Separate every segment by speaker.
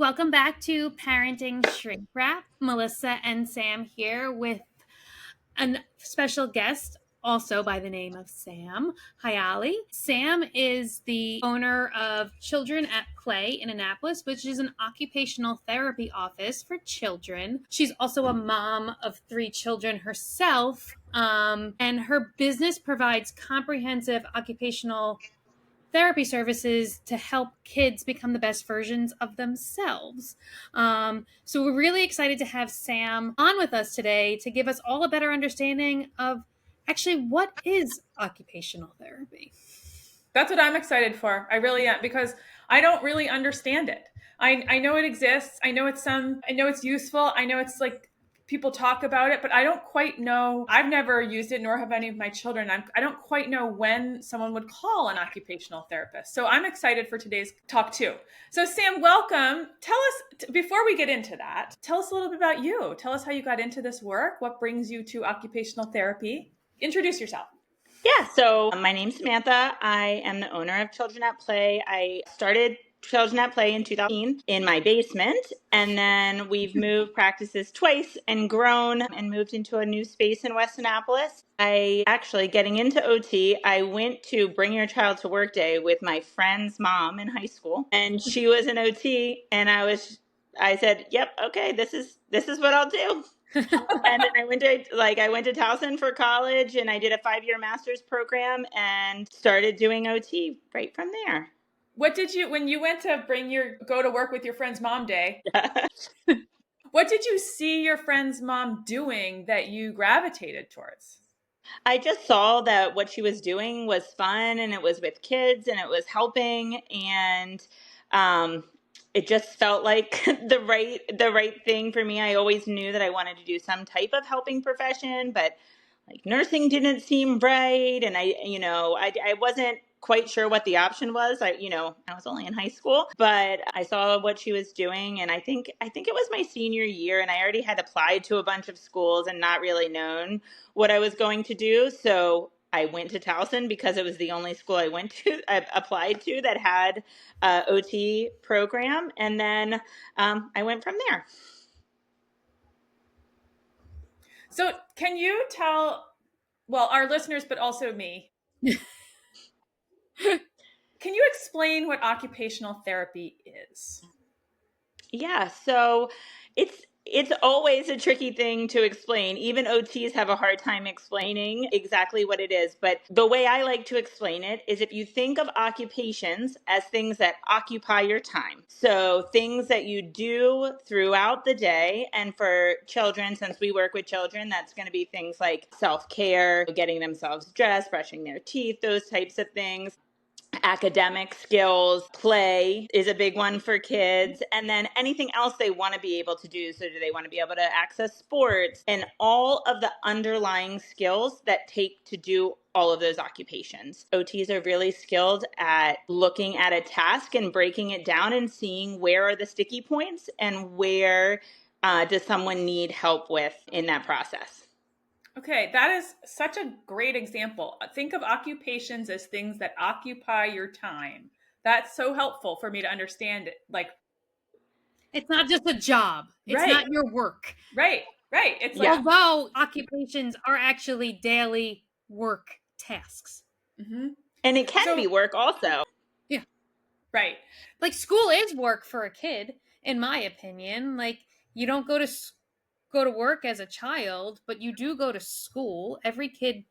Speaker 1: Welcome back to Parenting Shrink Wrap. Melissa and Sam here with a special guest, also by the name of Sam Hyali. Sam is the owner of Children at Play in Annapolis, which is an occupational therapy office for children. She's also a mom of 3 children herself, and her business provides comprehensive occupational therapy services to help kids become the best versions of themselves. So we're really excited to have Sam on with us today to give us all a better understanding of actually what is occupational therapy.
Speaker 2: That's what I'm excited for. I really am, because I don't really understand it. I know it exists. I know it's useful. I know it's like people talk about it, but I don't quite know. I've never used it, nor have any of my children. I don't quite know when someone would call an occupational therapist. So I'm excited for today's talk too. So Sam, welcome. Tell us, before we get into that, tell us a little bit about you. Tell us how you got into this work. What brings you to occupational therapy? Introduce yourself.
Speaker 3: Yeah, so my name's Samantha. I am the owner of Children at Play. I started Children at Play in 2000 in my basement, and then we've moved practices twice and grown and moved into a new space in West Annapolis. Getting into OT, I went to Bring Your Child to Work Day with my friend's mom in high school, and she was an OT, and I said, "Yep, okay, this is what I'll do." And then I went to Towson for college, and I did a 5-year master's program and started doing OT right from there.
Speaker 2: What did you, when you went to go to work with your friend's mom day, what did you see your friend's mom doing that you gravitated towards?
Speaker 3: I just saw that what she was doing was fun, and it was with kids, and it was helping, and it just felt like the right thing for me. I always knew that I wanted to do some type of helping profession, but like nursing didn't seem right, and I wasn't quite sure what the option was. I was only in high school, but I saw what she was doing, and I think it was my senior year, and I already had applied to a bunch of schools and not really known what I was going to do. So I went to Towson because it was the only school I applied to that had a OT program, and then I went from there.
Speaker 2: So can you tell, well, our listeners, but also me, can you explain what occupational therapy is?
Speaker 3: Yeah, so it's always a tricky thing to explain. Even OTs have a hard time explaining exactly what it is. But the way I like to explain it is, if you think of occupations as things that occupy your time. So things that you do throughout the day. And for children, since we work with children, that's going to be things like self-care, getting themselves dressed, brushing their teeth, those types of things. Academic skills, play is a big one for kids, and then anything else they want to be able to do. So do they want to be able to access sports and all of the underlying skills that take to do all of those occupations? OTs are really skilled at looking at a task and breaking it down and seeing where are the sticky points and where does someone need help with in that process.
Speaker 2: Okay, that is such a great example. Think of occupations as things that occupy your time. That's so helpful for me to understand it. Like,
Speaker 1: it's not just a job. It's
Speaker 2: right,
Speaker 1: not your work.
Speaker 2: Right. It's
Speaker 1: like, although occupations are actually daily work tasks.
Speaker 2: Mm-hmm.
Speaker 3: And it can be work also.
Speaker 1: Yeah.
Speaker 2: Right.
Speaker 1: Like, school is work for a kid, in my opinion. Like, you don't go to work as a child, but you do go to school. Every kid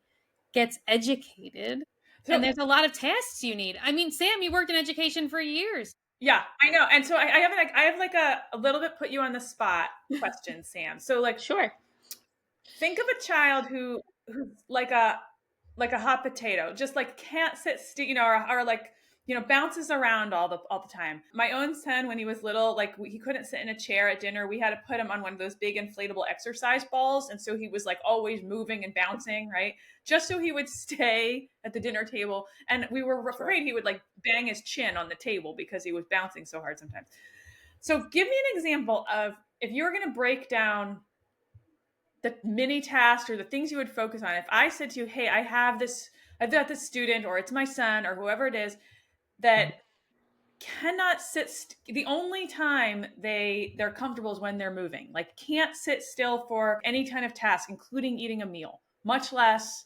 Speaker 1: gets educated, and there's a lot of tasks you need. I mean, Sam, you worked in education for years.
Speaker 2: Yeah, I know. And so I have a little bit put you on the spot question, Sam. So like,
Speaker 3: sure.
Speaker 2: Think of a child who's like a hot potato, just like can't sit still, or like, bounces around all the time. My own son, when he was little, like he couldn't sit in a chair at dinner. We had to put him on one of those big inflatable exercise balls. And so he was like always moving and bouncing, right? Just so he would stay at the dinner table. And we were afraid he would like bang his chin on the table because he was bouncing so hard sometimes. So give me an example of, if you were going to break down the mini tasks or the things you would focus on. If I said to you, hey, I've got this student, or it's my son, or whoever it is, that cannot the only time they're comfortable is when they're moving. Like can't sit still for any kind of task, including eating a meal, much less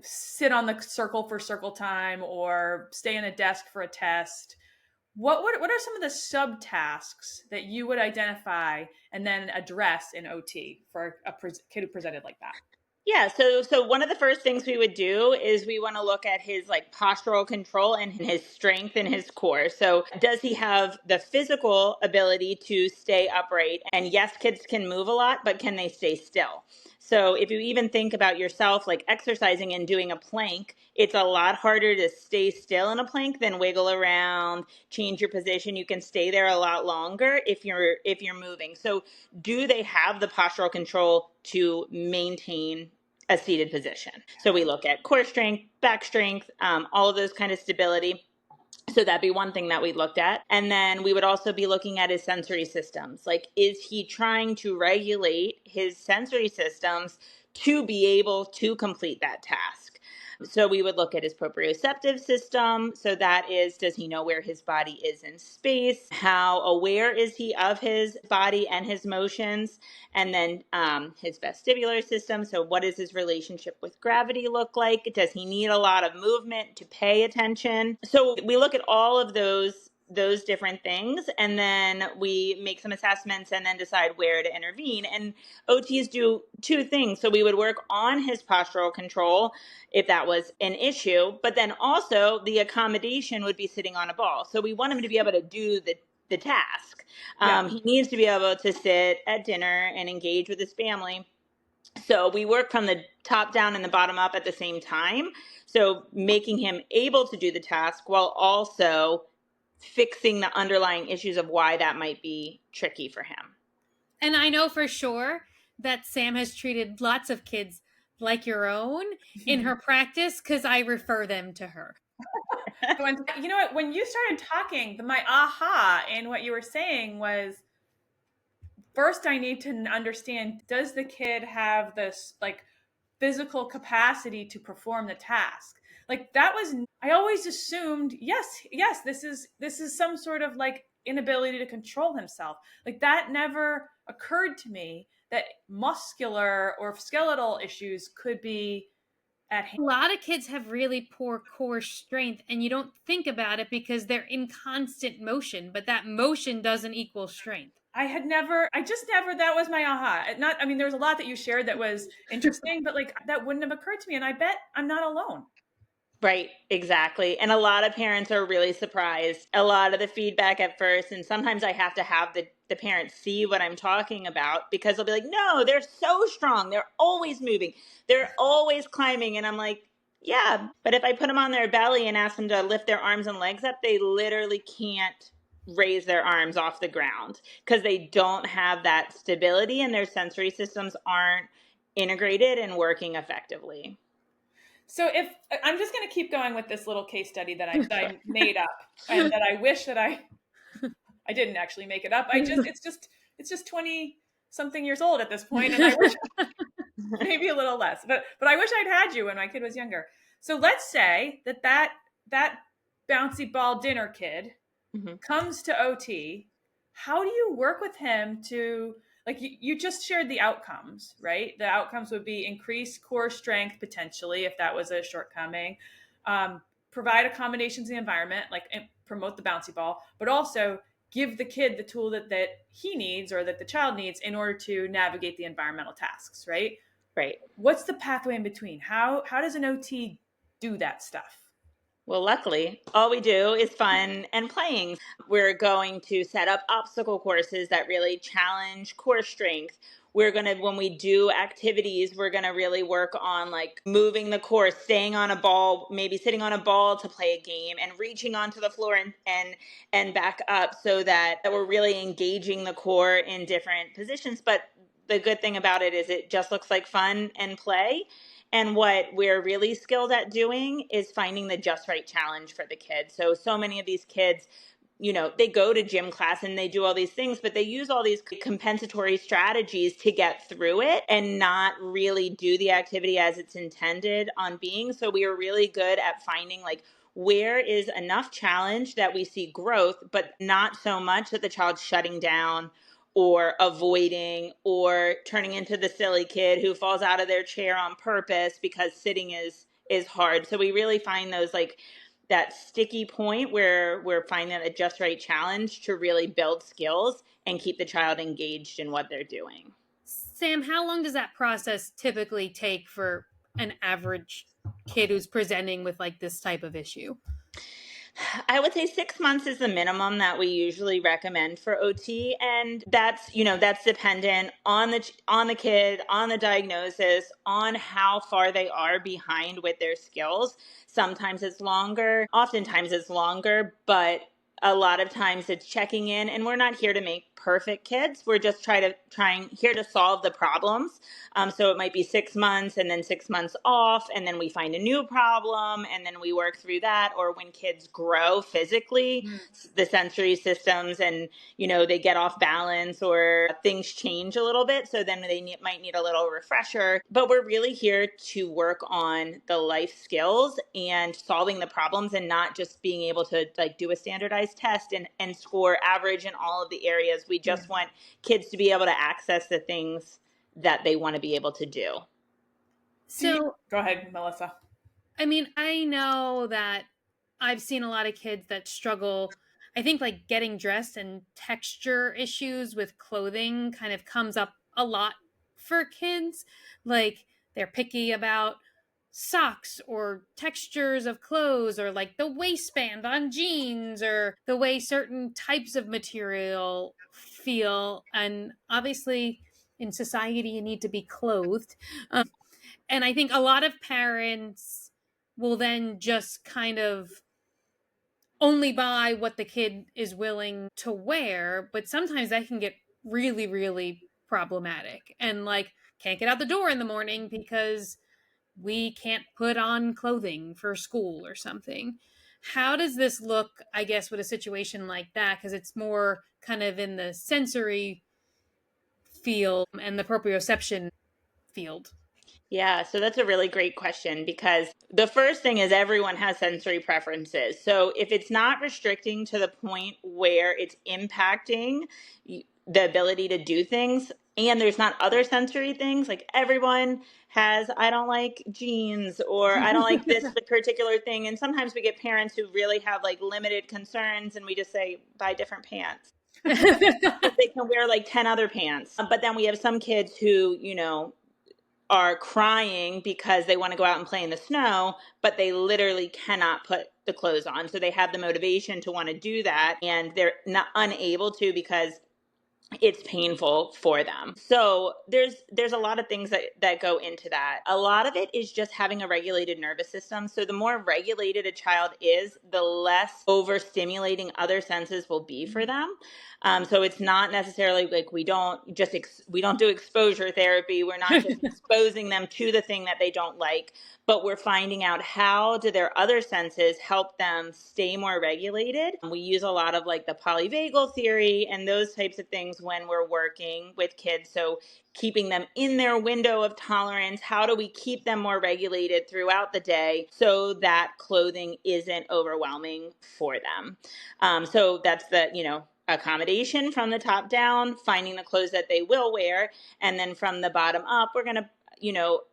Speaker 2: sit on the circle for circle time or stay in a desk for a test. What are some of the subtasks that you would identify and then address in OT for a kid who presented like that?
Speaker 3: Yeah, so one of the first things we would do is we want to look at his like postural control and his strength in his core. So does he have the physical ability to stay upright? And yes, kids can move a lot, but can they stay still? So if you even think about yourself like exercising and doing a plank, it's a lot harder to stay still in a plank than wiggle around, change your position. You can stay there a lot longer if you're moving. So do they have the postural control to maintain a seated position? So we look at core strength, back strength, all of those kind of stability. So that'd be one thing that we looked at. And then we would also be looking at his sensory systems. Like, is he trying to regulate his sensory systems to be able to complete that task? So we would look at his proprioceptive system. So that is, does he know where his body is in space? How aware is he of his body and his motions? And then his vestibular system. So what does his relationship with gravity look like? Does he need a lot of movement to pay attention? So we look at all of those different things, and then we make some assessments and then decide where to intervene. And OTs do two things. So we would work on his postural control if that was an issue, but then also the accommodation would be sitting on a ball. So we want him to be able to do the task. He needs to be able to sit at dinner and engage with his family. So we work from the top down and the bottom up at the same time. So making him able to do the task while also fixing the underlying issues of why that might be tricky for him.
Speaker 1: And I know for sure that Sam has treated lots of kids like your own in her practice because I refer them to her.
Speaker 2: You know what? When you started talking, my aha in what you were saying was, first I need to understand, does the kid have this like physical capacity to perform the task? Like that was, I always assumed, yes, this is some sort of like inability to control himself. Like that never occurred to me that muscular or skeletal issues could be at hand.
Speaker 1: A lot of kids have really poor core strength, and you don't think about it because they're in constant motion, but that motion doesn't equal strength.
Speaker 2: That was my aha. I mean, there was a lot that you shared that was interesting, but like that wouldn't have occurred to me. And I bet I'm not alone.
Speaker 3: Right, exactly. And a lot of parents are really surprised. A lot of the feedback at first, and sometimes I have to have the parents see what I'm talking about, because they'll be like, no, they're so strong. They're always moving. They're always climbing. And I'm like, yeah, but if I put them on their belly and ask them to lift their arms and legs up, they literally can't raise their arms off the ground because they don't have that stability and their sensory systems aren't integrated and working effectively.
Speaker 2: So if I'm just going to keep going with this little case study that I made up, and that I wish that I didn't actually make it up. It's just 20 something years old at this point, and I wish maybe a little less, but I wish I'd had you when my kid was younger. So let's say that bouncy ball dinner kid comes to OT. How do you work with him to, like, you just shared the outcomes, right? The outcomes would be increased core strength, potentially, if that was a shortcoming, provide accommodations in the environment, like promote the bouncy ball, but also give the kid the tool that he needs or that the child needs in order to navigate the environmental tasks, right?
Speaker 3: Right.
Speaker 2: What's the pathway in between? How does an OT do that stuff?
Speaker 3: Well, luckily, all we do is fun and playing. We're going to set up obstacle courses that really challenge core strength. We're going to, when we do activities, we're going to really work on like moving the core, staying on a ball, maybe sitting on a ball to play a game, and reaching onto the floor and back up, so that we're really engaging the core in different positions. But the good thing about it is it just looks like fun and play. And what we're really skilled at doing is finding the just right challenge for the kids. So many of these kids they go to gym class and they do all these things, but they use all these compensatory strategies to get through it and not really do the activity as it's intended on being. So we are really good at finding like where is enough challenge that we see growth, but not so much that the child's shutting down or avoiding or turning into the silly kid who falls out of their chair on purpose because sitting is hard. So we really find those like that sticky point where we're finding that just right challenge to really build skills and keep the child engaged in what they're doing.
Speaker 1: Sam, how long does that process typically take for an average kid who's presenting with like this type of issue?
Speaker 3: I would say 6 months is the minimum that we usually recommend for OT, and that's dependent on the kid, on the diagnosis, on how far they are behind with their skills. Sometimes it's longer, oftentimes it's longer, but a lot of times it's checking in, and we're not here to make perfect kids. We're just trying here to solve the problems. So it might be 6 months and then 6 months off, and then we find a new problem, and then we work through that. Or when kids grow physically, the sensory systems, and they get off balance or things change a little bit, so then they might need a little refresher. But we're really here to work on the life skills and solving the problems, and not just being able to like do a standardized test and score average in all of the areas. We just want kids to be able to access the things that they want to be able to do.
Speaker 1: So
Speaker 2: Go ahead, Melissa.
Speaker 1: I mean, I know that I've seen a lot of kids that struggle. I think like getting dressed and texture issues with clothing kind of comes up a lot for kids. Like they're picky about socks or textures of clothes or like the waistband on jeans or the way certain types of material feel. And obviously, in society, you need to be clothed. And I think a lot of parents will then just kind of only buy what the kid is willing to wear, but sometimes that can get really, really problematic and like can't get out the door in the morning because we can't put on clothing for school or something. How does this look, I guess, with a situation like that? Because it's more kind of in the sensory field and the proprioception field.
Speaker 3: Yeah, so that's a really great question, because the first thing is everyone has sensory preferences. So if it's not restricting to the point where it's impacting the ability to do things, and there's not other sensory things, like everyone has, I don't like jeans, or I don't like this particular thing. And sometimes we get parents who really have like limited concerns, and we just say, buy different pants. They can wear like 10 other pants. But then we have some kids who, are crying because they want to go out and play in the snow, but they literally cannot put the clothes on. So they have the motivation to want to do that, and they're not unable to because it's painful for them. So there's a lot of things that go into that. A lot of it is just having a regulated nervous system. So the more regulated a child is, the less overstimulating other senses will be for them. So it's not necessarily like we don't do exposure therapy. We're not just exposing them to the thing that they don't like, but we're finding out how do their other senses help them stay more regulated. We use a lot of like the polyvagal theory and those types of things when we're working with kids. So keeping them in their window of tolerance, how do we keep them more regulated throughout the day so that clothing isn't overwhelming for them? So that's the, accommodation from the top down, finding the clothes that they will wear. And then from the bottom up, we're going to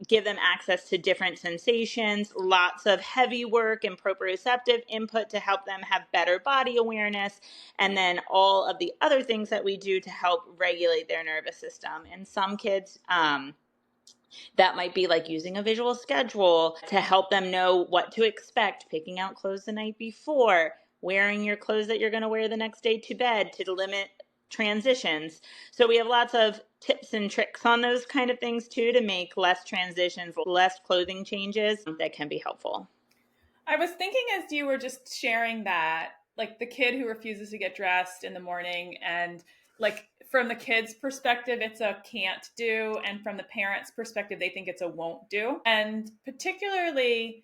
Speaker 3: give them access to different sensations, lots of heavy work and proprioceptive input to help them have better body awareness, and then all of the other things that we do to help regulate their nervous system. And some kids, that might be like using a visual schedule to help them know what to expect, picking out clothes the night before, wearing your clothes that you're going to wear the next day to bed to limit transitions. So we have lots of tips and tricks on those kind of things too, to make less transitions, less clothing changes that can be helpful.
Speaker 2: I was thinking as you were just sharing that, like the kid who refuses to get dressed in the morning, and like from the kid's perspective, it's a can't do. And from the parent's perspective, they think it's a won't do. And particularly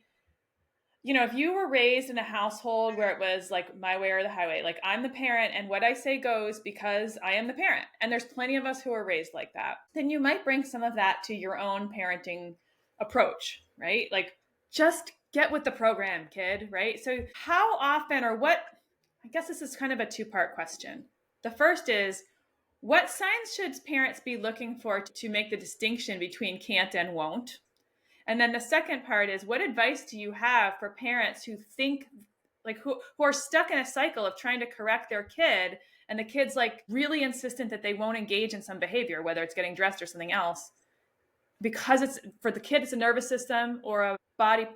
Speaker 2: if you were raised in a household where it was like my way or the highway, like I'm the parent and what I say goes because I am the parent, and there's plenty of us who are raised like that, then you might bring some of that to your own parenting approach, right? Like, just get with the program, kid, right? So how often, or what, I guess this is kind of a two-part question. The first is, what signs should parents be looking for to make the distinction between can't and won't? And then the second part is, what advice do you have for parents who think, like, who are stuck in a cycle of trying to correct their kid, and the kid's like really insistent that they won't engage in some behavior, whether it's getting dressed or something else, because it's, for the kid, it's a nervous system or a body,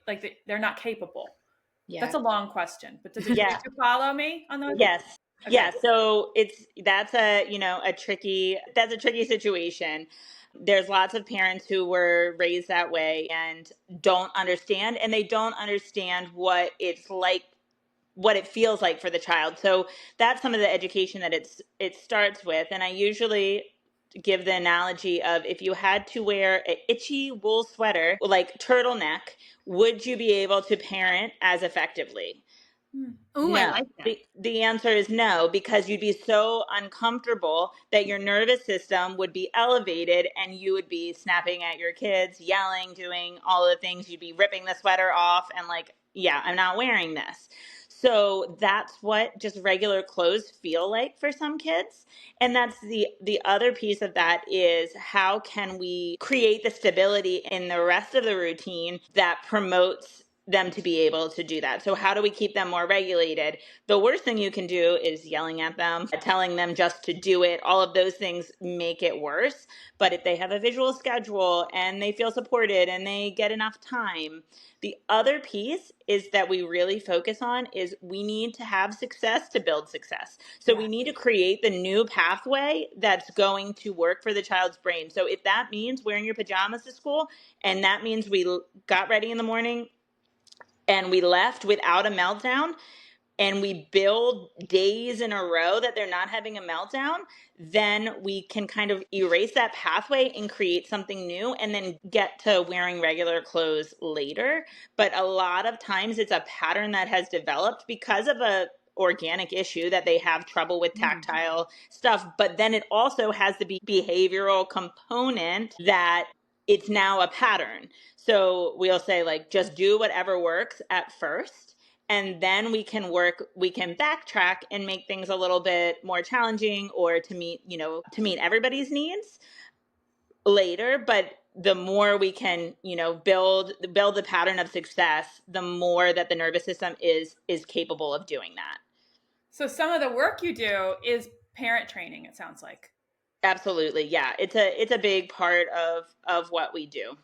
Speaker 2: like they're not capable.
Speaker 3: Yeah.
Speaker 2: That's a long question, but did
Speaker 3: Yeah.
Speaker 2: you follow me on those?
Speaker 3: Yes.
Speaker 2: Okay.
Speaker 3: Yeah. So that's a tricky situation. There's lots of parents who were raised that way and don't understand, and they don't understand what it's like, what it feels like for the child. So that's some of the education that it starts with. And I usually give the analogy of, if you had to wear an itchy wool sweater, like turtleneck, would you be able to parent as effectively?
Speaker 1: Oh, I
Speaker 3: No.
Speaker 1: like that.
Speaker 3: The answer is no, because you'd be so uncomfortable that your nervous system would be elevated and you would be snapping at your kids, yelling, doing all the things. You'd be ripping the sweater off and like, yeah, I'm not wearing this. So that's what just regular clothes feel like for some kids. And that's the other piece of that, is how can we create the stability in the rest of the routine that promotes them to be able to do that. So how do we keep them more regulated? The worst thing you can do is yelling at them, telling them just to do it. All of those things make it worse. But if they have a visual schedule and they feel supported and they get enough time, the other piece is that we really focus on is we need to have success to build success. So we need to create the new pathway that's going to work for the child's brain. So if that means wearing your pajamas to school, and that means we got ready in the morning and we left without a meltdown, and we build days in a row that they're not having a meltdown, then we can kind of erase that pathway and create something new, and then get to wearing regular clothes later. But a lot of times it's a pattern that has developed because of a organic issue that they have trouble with tactile stuff. But then it also has the behavioral component that it's now a pattern. So we'll say, like, just do whatever works at first, and then we can backtrack and make things a little bit more challenging, or to meet everybody's needs later. But the more we can, build the pattern of success, the more that the nervous system is capable of doing that.
Speaker 2: So some of the work you do is parent training, it sounds like.
Speaker 3: Absolutely. Yeah. It's a big part of what we do.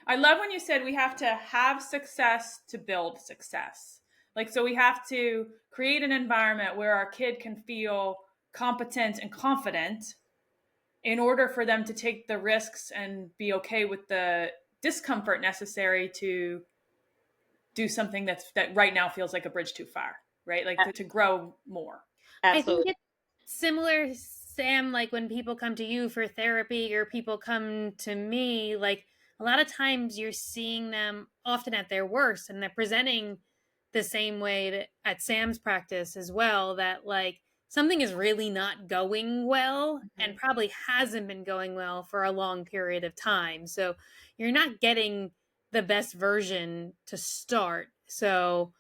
Speaker 2: I love when you said we have to have success to build success. Like, so we have to create an environment where our kid can feel competent and confident in order for them to take the risks and be okay with the discomfort necessary to do something that right now feels like a bridge too far, right? Like to grow more.
Speaker 3: Absolutely.
Speaker 1: I think it's similar, Sam, like when people come to you for therapy or people come to me, like a lot of times you're seeing them often at their worst, and they're presenting the same way at Sam's practice as well, that like something is really not going well, and probably hasn't been going well for a long period of time. So you're not getting the best version to start. So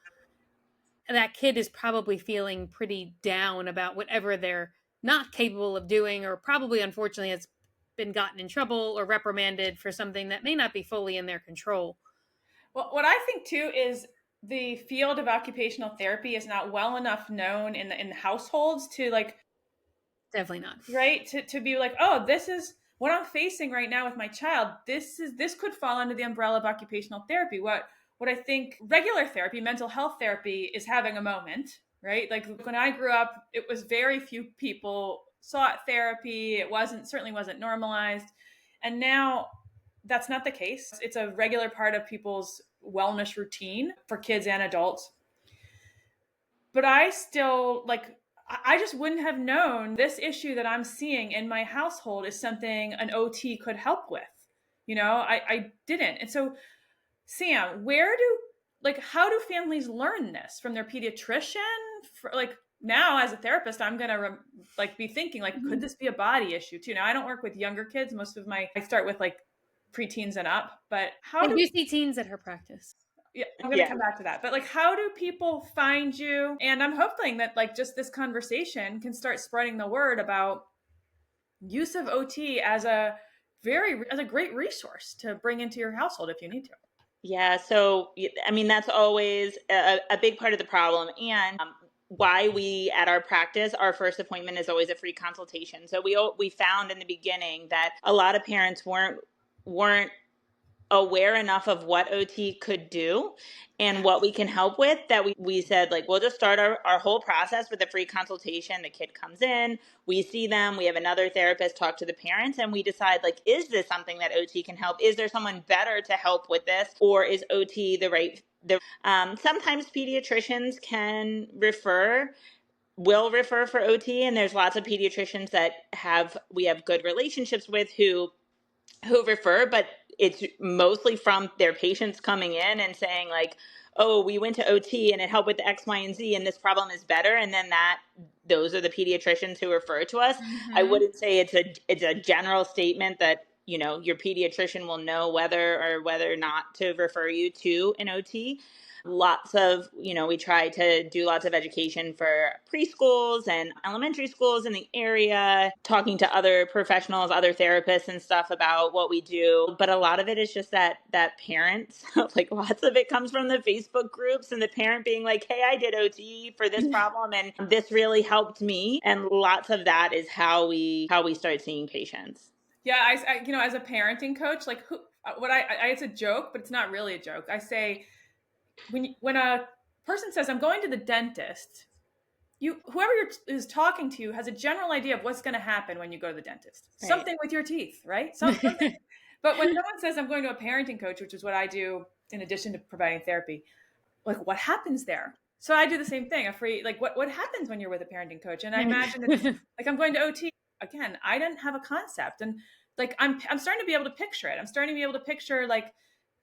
Speaker 1: that kid is probably feeling pretty down about whatever they're not capable of doing, or probably unfortunately has been gotten in trouble or reprimanded for something that may not be fully in their control.
Speaker 2: Well, what I think too is the field of occupational therapy is not well enough known in the households to, like,
Speaker 1: Definitely not.
Speaker 2: right, to be like, oh, this is what I'm facing right now with my child. This could fall under the umbrella of occupational therapy. What I think regular therapy, mental health therapy, is having a moment, right? Like when I grew up, it was very few people sought therapy. It certainly wasn't normalized. And now that's not the case. It's a regular part of people's wellness routine for kids and adults. But I still, like, I just wouldn't have known this issue that I'm seeing in my household is something an OT could help with. I didn't. And so, Sam, where like, how do families learn this from their pediatrician? Like, now as a therapist, I'm going to be thinking, like, could this be a body issue too? Now, I don't work with younger kids. I start with like preteens and up, but
Speaker 1: I do see teens at her practice.
Speaker 2: Yeah, I'm going to come back to that. But like, how do people find you? And I'm hoping that like just this conversation can start spreading the word about use of OT as a great resource to bring into your household if you need to.
Speaker 3: Yeah. So, I mean, that's always a big part of the problem. And why we, at our practice, our first appointment is always a free consultation. So we found in the beginning that a lot of parents weren't aware enough of what OT could do and what we can help with, that we said, like, we'll just start our whole process with a free consultation. The kid comes in, we see them, we have another therapist talk to the parents, and we decide, like, is this something that OT can help? Is there someone better to help with this? Or is OT the right? Sometimes pediatricians will refer for OT, and there's lots of pediatricians that we have good relationships with who refer, but it's mostly from their patients coming in and saying, like, oh, we went to OT and it helped with the X, Y, and Z, and this problem is better. And then those are the pediatricians who refer to us. Mm-hmm. I wouldn't say it's a general statement that, your pediatrician will know whether or not to refer you to an OT. We try to do lots of education for preschools and elementary schools in the area, talking to other professionals, other therapists and stuff about what we do. But a lot of it is just that parents, like, lots of it comes from the Facebook groups and the parent being like, hey, I did OT for this problem and this really helped me. And lots of that is how we start seeing patients.
Speaker 2: Yeah. I as a parenting coach, like, it's a joke, but it's not really a joke. I say, when a person says, I'm going to the dentist, whoever is talking to you has a general idea of what's going to happen when you go to the dentist. Right. Something with your teeth, right? Something. But when someone says, I'm going to a parenting coach, which is what I do in addition to providing therapy, like, what happens there? So I do the same thing. What happens when you're with a parenting coach? And I imagine it's like, I'm going to OT. Again, I didn't have a concept. And like, I'm starting to be able to picture it. I'm starting to be able to picture, like,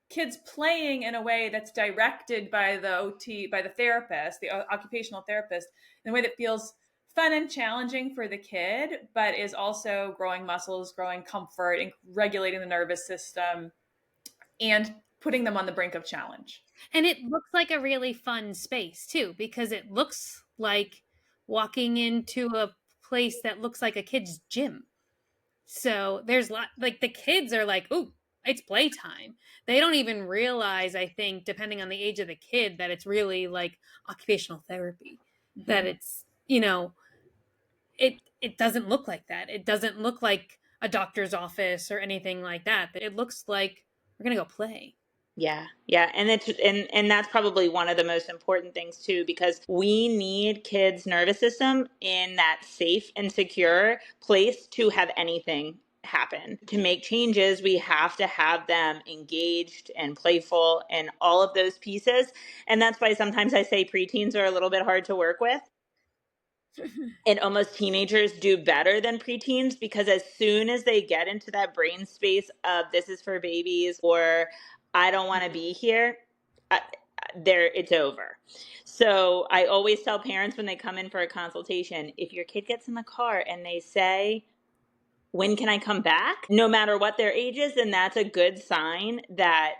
Speaker 2: kids playing in a way that's directed by the therapist, the occupational therapist, in a way that feels fun and challenging for the kid, but is also growing muscles, growing comfort, and regulating the nervous system, and putting them on the brink of challenge.
Speaker 1: And it looks like a really fun space too, because it looks like walking into a place that looks like a kid's gym. So there's like the kids are like, ooh, it's playtime. They don't even realize, I think, depending on the age of the kid, that it's really like occupational therapy. Mm-hmm. That it's, it doesn't look like that. It doesn't look like a doctor's office or anything like that. It looks like we're going to go play.
Speaker 3: Yeah. Yeah. And that's probably one of the most important things too, because we need kids' nervous system in that safe and secure place to have anything happen. To make changes, we have to have them engaged and playful and all of those pieces. And that's why sometimes I say preteens are a little bit hard to work with. And almost teenagers do better than preteens, because as soon as they get into that brain space of this is for babies or I don't want to be here, it's over. So I always tell parents when they come in for a consultation, if your kid gets in the car and they say, when can I come back? No matter what their age is, then that's a good sign that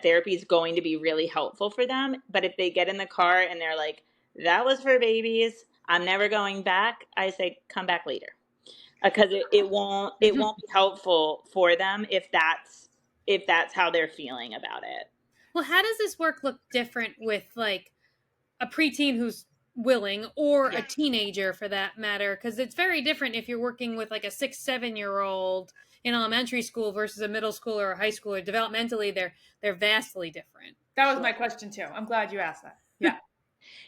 Speaker 3: therapy is going to be really helpful for them. But if they get in the car and they're like, that was for babies, I'm never going back, I say, come back later. Because it won't be helpful for them if that's how they're feeling about it.
Speaker 1: Well, how does this work look different with like a preteen who's willing, or a teenager for that matter? Because it's very different if you're working with like a 6-7-year-old in elementary school versus a middle school or a high schooler. Developmentally, they're vastly different.
Speaker 2: That was my question too. I'm glad you asked that. Yeah.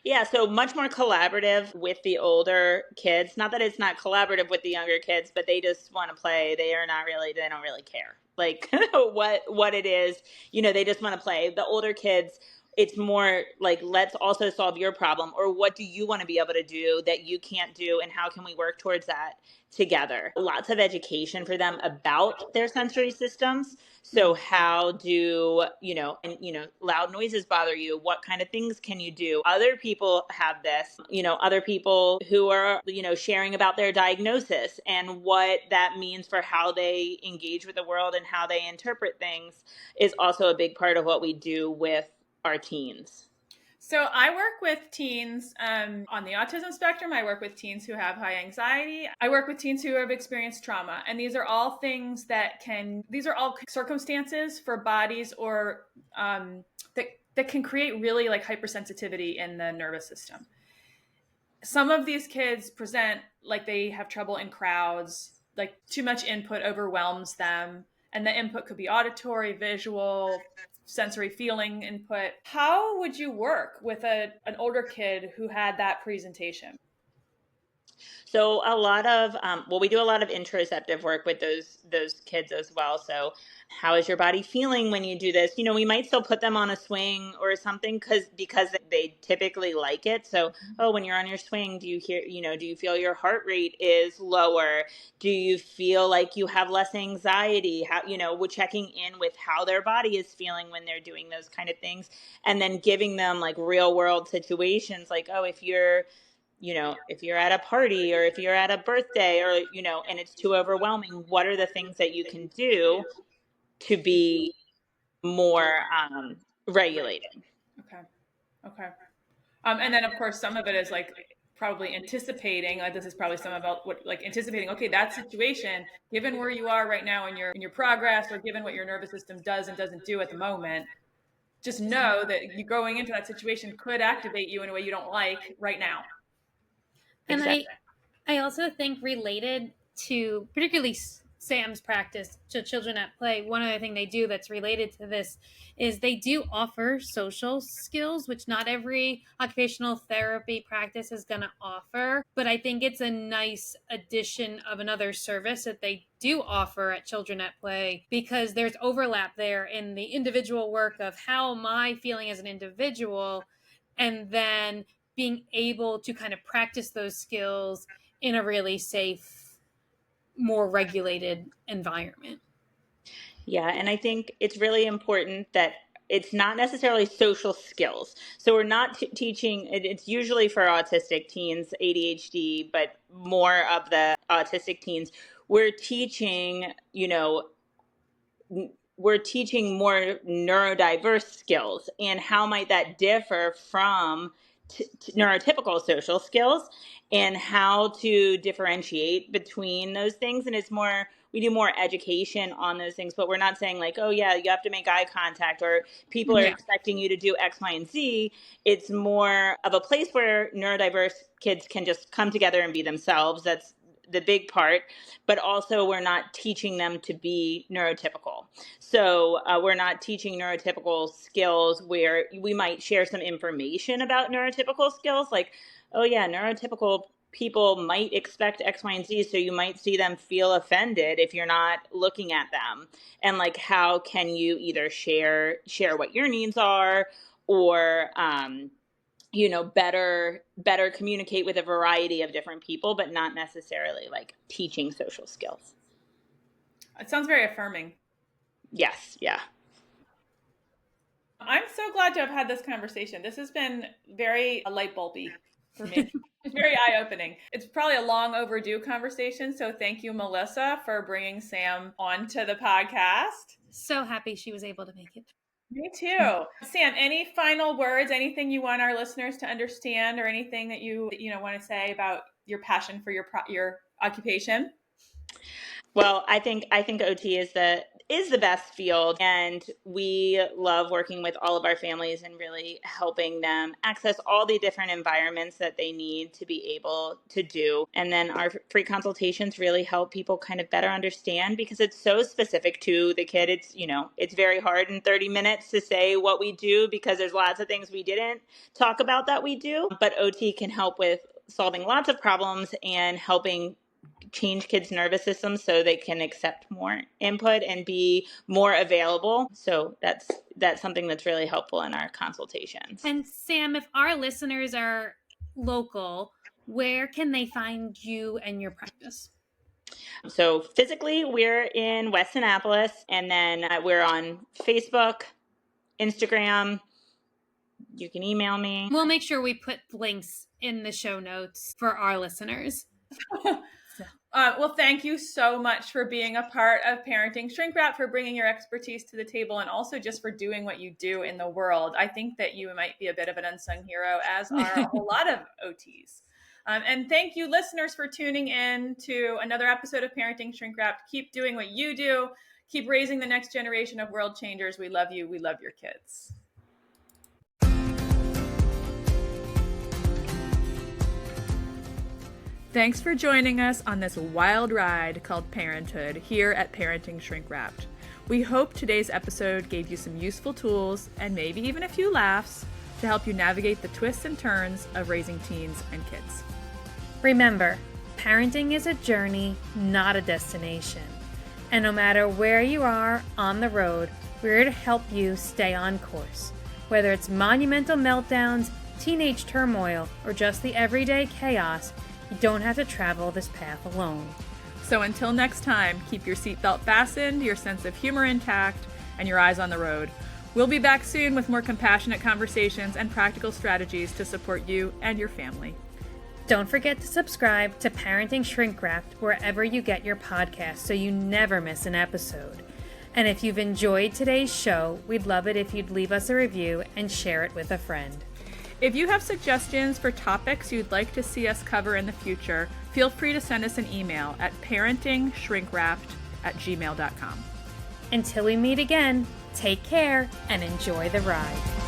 Speaker 3: Yeah, so much more collaborative with the older kids. Not that it's not collaborative with the younger kids, but they just want to play. They don't really care, like, what it is. They just want to play. The older kids, It's more like, let's also solve your problem, or what do you want to be able to do that you can't do, and how can we work towards that together? Lots of education for them about their sensory systems. So how do, loud noises bother you? What kind of things can you do? Other people have this, other people who are, sharing about their diagnosis and what that means for how they engage with the world and how they interpret things is also a big part of what we do with our teens.
Speaker 2: So I work with teens on the autism spectrum. I work with teens who have high anxiety. I work with teens who have experienced trauma. And these are all things these are all circumstances for bodies or that can create really like hypersensitivity in the nervous system. Some of these kids present like they have trouble in crowds, like too much input overwhelms them. And the input could be auditory, visual, sensory feeling input. How would you work with an older kid who had that presentation?
Speaker 3: So a lot of, we do a lot of interoceptive work with those kids as well. So how is your body feeling when you do this? We might still put them on a swing or something because they typically like it. So, when you're on your swing, do you feel your heart rate is lower? Do you feel like you have less anxiety? How, we're checking in with how their body is feeling when they're doing those kind of things. And then giving them like real world situations, like, if you're at a party or if you're at a birthday or, and it's too overwhelming, what are the things that you can do to be more regulated?
Speaker 2: Okay. And then of course, some of it is like probably anticipating, like this is probably some about what, like anticipating, okay, that situation, given where you are right now in your progress, or given what your nervous system does and doesn't do at the moment, just know that you going into that situation could activate you in a way you don't like right now.
Speaker 1: And
Speaker 3: Exactly.
Speaker 1: I also think, related to particularly Sam's practice to children at play, one other thing they do that's related to this is they do offer social skills, which not every occupational therapy practice is going to offer. But I think it's a nice addition of another service that they do offer at children at play, because there's overlap there in the individual work of how am I feeling as an individual, and then being able to kind of practice those skills in a really safe, more regulated environment.
Speaker 3: Yeah, and I think it's really important that it's not necessarily social skills. So we're not teaching, it's usually for autistic teens, ADHD, but more of the autistic teens. We're teaching, we're teaching more neurodiverse skills, and how might that differ from neurotypical social skills, and how to differentiate between those things. And we do more education on those things, but we're not saying like, oh yeah, you have to make eye contact, or people are expecting you to do X, Y, and Z. It's more of a place where neurodiverse kids can just come together and be themselves. That's the big part. But also, we're not teaching them to be neurotypical. So we're not teaching neurotypical skills where we might share some information about neurotypical skills, like, oh yeah, neurotypical people might expect X, Y, and Z, so you might see them feel offended if you're not looking at them. And like, how can you either share what your needs are, or better communicate with a variety of different people, but not necessarily like teaching social skills.
Speaker 2: It sounds very affirming.
Speaker 3: Yes. Yeah.
Speaker 2: I'm so glad to have had this conversation. This has been very light bulby for me. It's very eye-opening. It's probably a long overdue conversation. So thank you, Melissa, for bringing Sam onto the podcast.
Speaker 1: So happy she was able to make it.
Speaker 2: Me too. Sam, any final words, anything you want our listeners to understand, or anything that you want to say about your passion for your occupation?
Speaker 3: Well, I think OT is the best field, and we love working with all of our families and really helping them access all the different environments that they need to be able to do. And then our free consultations really help people kind of better understand, because it's so specific to the kid. It's very hard in 30 minutes to say what we do, because there's lots of things we didn't talk about that we do. But OT can help with solving lots of problems and helping change kids' nervous systems so they can accept more input and be more available. So that's something that's really helpful in our consultations.
Speaker 1: And Sam, if our listeners are local, where can they find you and your practice?
Speaker 3: So physically, we're in West Annapolis, and then we're on Facebook, Instagram. You can email me.
Speaker 1: We'll make sure we put links in the show notes for our listeners.
Speaker 2: Well, thank you so much for being a part of Parenting Shrink Wrap, for bringing your expertise to the table, and also just for doing what you do in the world. I think that you might be a bit of an unsung hero, as are a whole lot of OTs. And thank you, listeners, for tuning in to another episode of Parenting Shrink Wrap. Keep doing what you do. Keep raising the next generation of world changers. We love you. We love your kids. Thanks for joining us on this wild ride called parenthood here at Parenting Shrink Wrapped. We hope today's episode gave you some useful tools and maybe even a few laughs to help you navigate the twists and turns of raising teens and kids.
Speaker 1: Remember, parenting is a journey, not a destination. And no matter where you are on the road, we're here to help you stay on course. Whether it's monumental meltdowns, teenage turmoil, or just the everyday chaos, you don't have to travel this path alone.
Speaker 2: So until next time, keep your seatbelt fastened, your sense of humor intact, and your eyes on the road. We'll be back soon with more compassionate conversations and practical strategies to support you and your family.
Speaker 1: Don't forget to subscribe to Parenting Shrink Wrapped wherever you get your podcasts so you never miss an episode. And if you've enjoyed today's show, we'd love it if you'd leave us a review and share it with a friend.
Speaker 2: If you have suggestions for topics you'd like to see us cover in the future, feel free to send us an email at parentingshrinkwrapped@gmail.com.
Speaker 1: Until we meet again, take care and enjoy the ride.